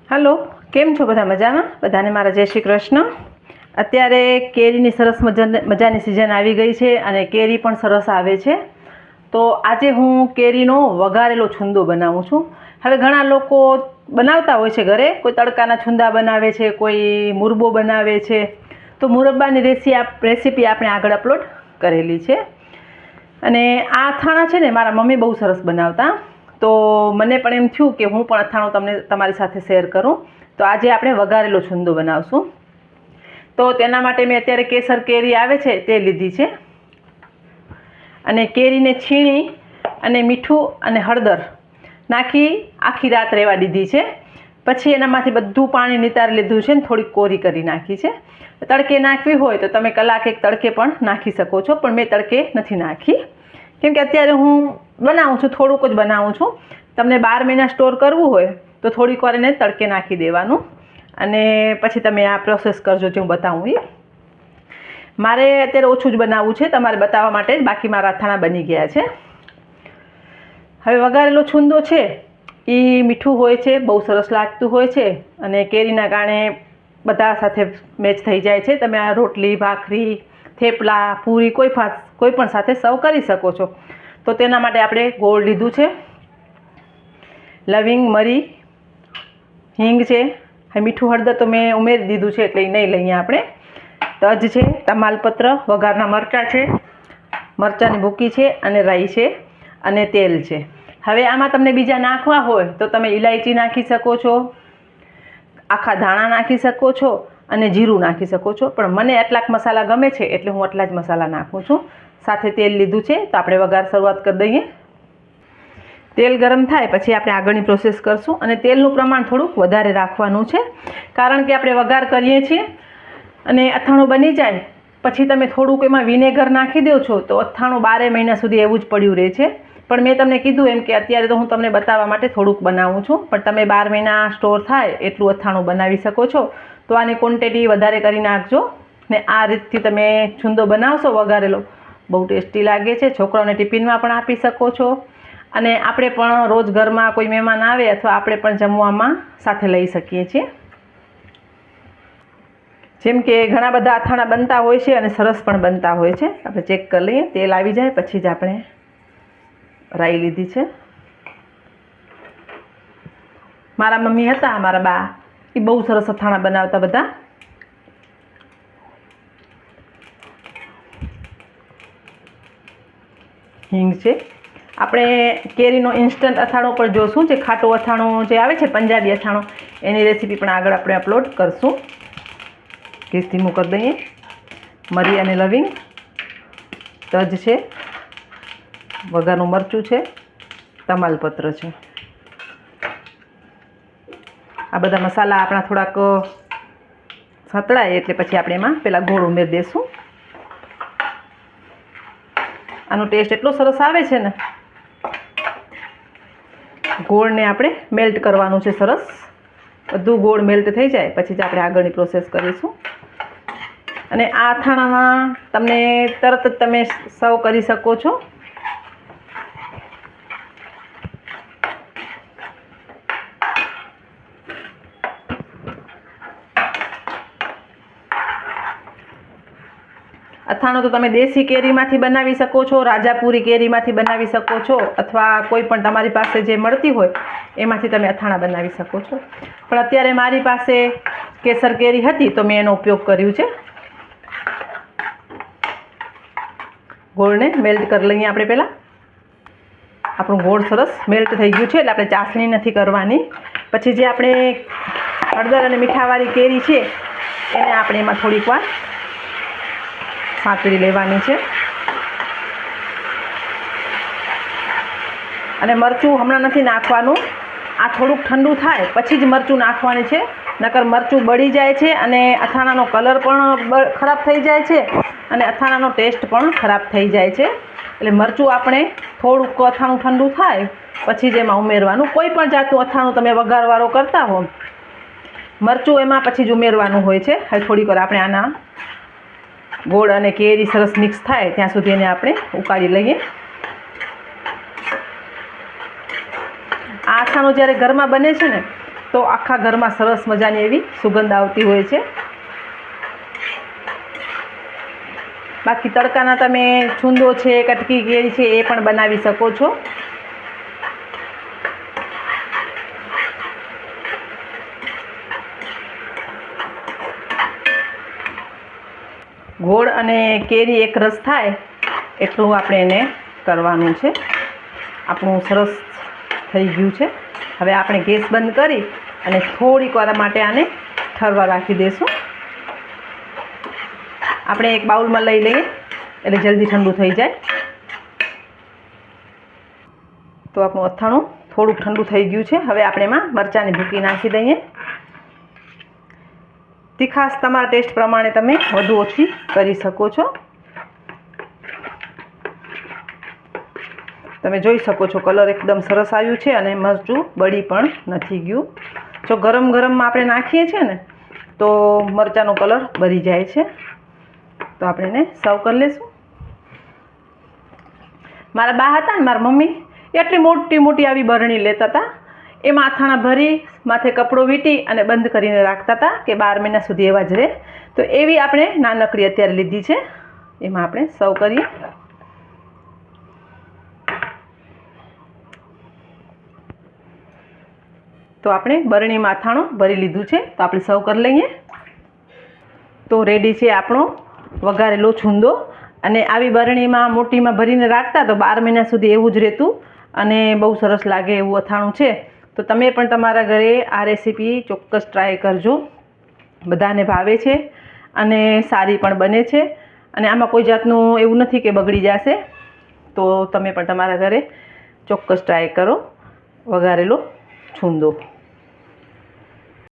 Hello, કેમ છો બધા? મજામાં? બધાને મારા જય શ્રી કૃષ્ણ. અત્યારે કેરીની સરસ મજાની સિઝન આવી ગઈ છે અને કેરી પણ સરસ આવે છે. તો આજે હું કેરીનો વઘારેલો છુંદો બનાવું છું. હવે ઘણા લોકો બનાવતા હોય છે ઘરે, કોઈ તડકાના છુંદા બનાવે છે, કોઈ મુરબો બનાવે છે. તો મુરબ્બાની રેસીપી આપણે આગળ અપલોડ કરેલી છે. અને આ અથાણા છે ને મારા મમ્મી બહુ સરસ બનાવતા. તો મને પણ એમ થયું કે હું પણ અથાણું તમારી સાથે શેર કરું. તો આજે આપણે વઘારેલો છુંદો બનાવશું. તો તેના માટે મેં અત્યારે કેસર કેરી આવે છે તે લીધી છે. અને કેરીને છીણી અને મીઠું અને હળદર નાખી આખી રાત રહેવા દીધી છે. પછી એનામાંથી બધું પાણી નિતારી લીધું છે ને થોડીક કોરી કરી નાખી છે. તડકે નાખવી હોય તો તમે કલાક એક તડકે પણ નાખી શકો છો, પણ મેં તડકે નથી નાખી. કેમ કે અત્યારે હું બનાવું છું, થોડુંક જ બનાવું છું. તમને 12 મહિના સ્ટોર કરવું હોય તો થોડીક વાર એને તડકે નાખી દેવાનું અને પછી તમે આ પ્રોસેસ કરજો જે હું બતાવું એ. મારે અત્યારે ઓછું જ બનાવવું છે તમારે બતાવવા માટે જ, બાકી મારા અથાણા બની ગયા છે. હવે વઘારેલો છુંદો છે એ મીઠું હોય છે, બહુ સરસ લાગતું હોય છે અને કેરીના કારણે બધા સાથે મેચ થઈ જાય છે. તમે આ રોટલી, ભાખરી, થેપલા, પૂરી કોઈ પણ સાથે સર્વ કરી શકો છો. તો તેના માટે આપણે ગોળ લીધું છે, લવિંગ, મરી, હિંગ છે. હવે મીઠું હળદર તો મેં ઉમેરી દીધું છે એટલે એ નહીં લઈએ આપણે. તજ છે, તમાલપત્ર, વઘારના મરચાં છે, મરચાંની ભૂકી છે અને રાઈ છે અને તેલ છે. હવે આમાં તમને બીજા નાખવા હોય તો તમે ઇલાયચી નાખી શકો છો, આખા ધાણા નાખી શકો છો અને જીરું નાખી શકો છો. પણ મને આટલાક મસાલા ગમે છે એટલે હું આટલા જ મસાલા નાખું છું. સાથે તેલ લીધું છે તો આપણે વઘાર શરૂઆત કરી દઈએ. તેલ ગરમ થાય પછી આપણે આગળની પ્રોસેસ કરશું. અને તેલનું પ્રમાણ થોડુંક વધારે રાખવાનું છે, કારણ કે આપણે વઘાર કરીએ છીએ અને અથાણું બની જાય પછી તમે થોડુંક એમાં વિનેગર નાખી દો છો તો અથાણું 12 મહિના સુધી એવું જ પડ્યું રહે છે. પણ મેં તમને કીધું એમ કે અત્યારે તો હું તમને બતાવવા માટે થોડુંક બનાવું છું, પણ તમે 12 મહિના સ્ટોર થાય એટલું અથાણું બનાવી શકો છો. તો આની ક્વોન્ટિટી વધારે કરી નાખજો ને આ રીતથી તમે છુંદો બનાવશો વઘારેલો, બહુ ટેસ્ટી લાગે છે. છોકરાઓને ટિફિનમાં પણ આપી શકો છો અને આપણે પણ રોજ ઘરમાં કોઈ મહેમાન આવે અથવા આપણે પણ જમવામાં સાથે લઈ શકીએ છીએ. જેમ કે ઘણા બધા અથાણા બનતા હોય છે અને સરસ પણ બનતા હોય છે. આપણે ચેક કરી લઈએ. તેલ આવી જાય પછી જ આપણે રાઈ લીધી છે. મારા મમ્મી હતા, મારા બા, એ બહુ સરસ અથાણા બનાવતા બધા. હિંગ છે. આપણે કેરીનો ઇન્સ્ટન્ટ અથાણો પણ જોશું, જે ખાટું અથાણું જે આવે છે પંજાબી અથાણું, એની રેસીપી પણ આગળ આપણે અપલોડ કરશું. ગેસ ધીમું કરી દઈએ. મરી અને લવિંગ, તજ છે, વઘારનું મરચું છે, તમાલપત્ર છે. આ બધા મસાલા આપણા થોડાક સતળાય એટલે પછી આપણે એમાં પેલા ગોળ ઉમેરી દઈશું. આનો ટેસ્ટ એટલો સરસ આવે છે ને. ગોળને આપણે મેલ્ટ કરવાનું છે સરસ. બધું ગોળ મેલ્ટ થઈ જાય પછી જ આપણે આગળની પ્રોસેસ કરીશું. અને આ અથાણામાં તમને તરત જ તમે સર્વ કરી શકો છો. અથાણું તો તમે દેશી કેરીમાંથી બનાવી શકો છો, રાજાપુરી કેરીમાંથી બનાવી શકો છો, અથવા કોઈ પણ તમારી પાસે જે મળતી હોય એમાંથી તમે અથાણા બનાવી શકો છો. પણ અત્યારે મારી પાસે કેસર કેરી હતી તો મેં એનો ઉપયોગ કર્યું છે. ગોળને મેલ્ટ કરી લઈએ આપણે પહેલાં. આપણું ગોળ સરસ મેલ્ટ થઈ ગયું છે એટલે આપણે ચાસણી નથી કરવાની. પછી જે આપણે હળદર અને મીઠાવાળી કેરી છે એને આપણે એમાં થોડીક વાર સાંતળી લેવાની છે. અને મરચું હમણાં નથી નાખવાનું, આ થોડુંક ઠંડુ થાય પછી જ મરચું નાખવાની છે, નકર મરચું બળી જાય છે અને અથાણાનો કલર પણ ખરાબ થઈ જાય છે અને અથાણાનો ટેસ્ટ પણ ખરાબ થઈ જાય છે. એટલે મરચું આપણે થોડુંક અથાણું ઠંડુ થાય પછી જ એમાં ઉમેરવાનું. કોઈ પણ જાતનું અથાણું તમે વઘારવાળો કરતા હો, મરચું એમાં પછી જ ઉમેરવાનું હોય છે. હવે થોડીક વાર આપણે આના ગોળ અને કેરી સરસ મિક્સ થાય ત્યાં સુધી એને આપણે ઉકાળી લઈએ. આ અથાણું જ્યારે ઘરમાં બને છે ને તો આખા ઘરમાં સરસ મજાની એવી સુગંધ આવતી હોય છે. બાકી તડકાના તમે છુંદો છે, કટકી કેરી છે એ પણ બનાવી શકો છો. ગોળ અને કેરી એક રસ થાય એટલું આપણે એને કરવાનું છે. આપણું સરસ થઈ ગયું છે. હવે આપણે ગેસ બંધ કરી અને થોડીક વાર માટે આને ઠરવા રાખી દઈશું. આપણે એક બાઉલમાં લઈ લઈએ એટલે જલ્દી ઠંડુ થઈ જાય. તો આપણું અથાણું થોડુંક ઠંડુ થઈ ગયું છે. હવે આપણે એમાં મરચાંની ભૂકી નાખી દઈએ. તીખાશ તમારા ટેસ્ટ પ્રમાણે તમે વધુ ઓછી કરી શકો છો. તમે જોઈ શકો છો કલર એકદમ સરસ આવ્યું છે અને મરચું બળી પણ નથી ગયું. જો ગરમ ગરમમાં આપણે નાખીએ છીએ ને તો મરચાંનો કલર બળી જાય છે. તો આપણે એને સર્વ કરી લઈશું. મારા બા હતા ને, મારા મમ્મી એટલી મોટી મોટી આવી બરણી લેતા હતા. એમાં અથાણા ભરી માથે કપડો વીંટી અને બંધ કરીને રાખતા હતા કે 12 મહિના સુધી એવા જ રહે. તો એવી આપણે નાનકડી અત્યારે લીધી છે. એમાં આપણે સર્વ કરીએ. તો આપણે બરણીમાં અથાણું ભરી લીધું છે. તો આપણે સર્વ કરી લઈએ. તો રેડી છે આપણો વઘારેલો છુંદો. અને આવી બરણીમાં મોટીમાં ભરીને રાખતા તો 12 મહિના સુધી એવું જ રહેતું અને બહુ સરસ લાગે એવું અથાણું છે. તો તમે પણ તમારા ઘરે આ રેસીપી ચોક્કસ ટ્રાય કરજો. બધાને ભાવે છે અને સારી પણ બને છે. અને આમાં કોઈ જાતનું એવું નથી કે બગડી જશે. તો તમે પણ તમારા ઘરે ચોક્કસ ટ્રાય કરો વઘારેલો છુંદો.